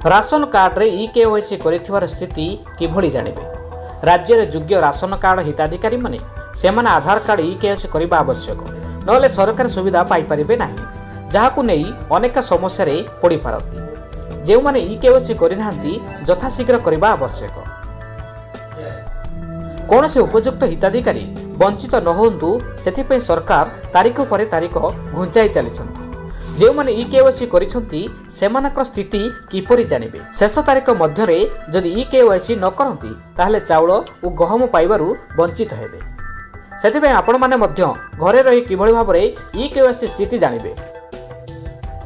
Ration card रे eKYC करिथिबार स्थिति किभଳି जानिबे। राज्य रे योग्य राशन कार्ड हिताधिकारी माने सेमाने आधार कार्ड ईकेवाईसी करिबा आवश्यक, नहले सरकार सुविधा पाई परिबे नाही, जाहाकु नै अनेक समस्या रे पड़ी पारती। जे माने ईकेवाईसी करिनांती यथाशीघ्र करिबा आवश्यक। कौनसी उपयुक्त हिताधिकारी वंचित न होंतु सेथिपై सरकार तारीख पर तारीख घुंचाई चलीछंती। जे माने ईकेवाईसी करिसंती सेमानकर स्थिति किपरि जानिबे। शेष तारीख मध्यरे जदि ईकेवाईसी न करंती ताहले चाउल ओ गहम पाइबारु वंचित हेबे। सेथिपై आपण माने मध्य घरे रही किभଳି भाबरे ईकेवाईसी स्थिति जानिबे।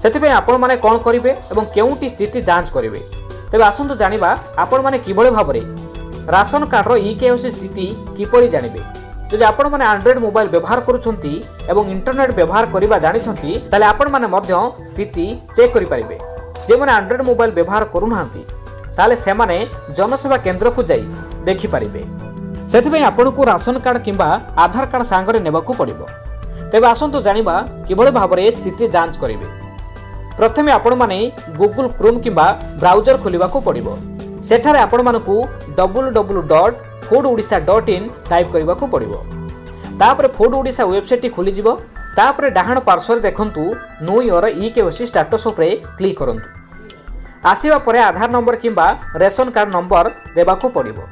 सेथिपై आपण माने कोन करिवे एवं केउंटी स्थिति जांच करिवे। तबे आसंतु जानिबा आपण माने किभଳି भाबरे राशन कार्ड रो ईकेवाईसी स्थिति किपरि जानिबे। यदि आपण माने एंड्रॉइड मोबाइल व्यवहार करूछंती एवं इंटरनेट व्यवहार करिबा जानिछंती ताले आपण माने मध्य स्थिति चेक करि परिबे। जे माने एंड्रॉइड मोबाइल व्यवहार करू नाहंती ताले से माने जनसेवा केंद्र को जाई देखि परिबे। सेथिबे आपणकु राशन कार्ड किंबा आधार कार्ड सांगरे नेबाकू पड़िबो। तेबे आसंतु जानिबा किभଳି भाबरे स्थिति जांच करिवे। प्रथमे आपण माने गूगल क्रोम किंबा ब्राउजर खोलिबाकू पड़िबो। सेठारे आपण मानकू www.foododisha.in टाइप करबाकू पड़िबो। तापर फूड ओडिशा वेबसाइट खोली जिवो। तापर डाहाण पार्श्व देखंतु नो योर ईकेवाईसी स्टेटस उपरे क्लिक करंतु। आसीबा परे आधार नंबर किंबा रेशन कार्ड नंबर देबाकू पड़िबो।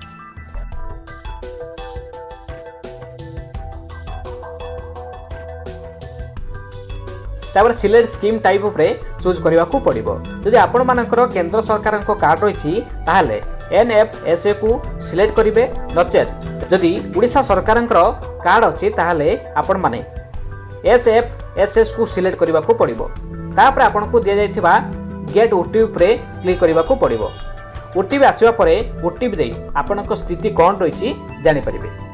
तापर सिलेक्ट स्कीम टाइप उपरे चूज करबाकू पड़िबो। यदि आपण मानकर केंद्र सरकार को कार्ड रहिछि ताहले एनएफएसए को सिलेक्ट करिवे, नचेत जदि उड़ीसा सरकार कार्ड अछि ताहले आपण माने एसएफएसएस को सिलेक्ट करबाकू पड़िबो। तापर आपण को दिया जायथिबा गेट ओटीपी उपरे क्लिक करबाकू पड़िबो। ओटीपी आसीबा परे ओटीपी देई आपणक स्थिति कोन रहिछि जानि परिबे।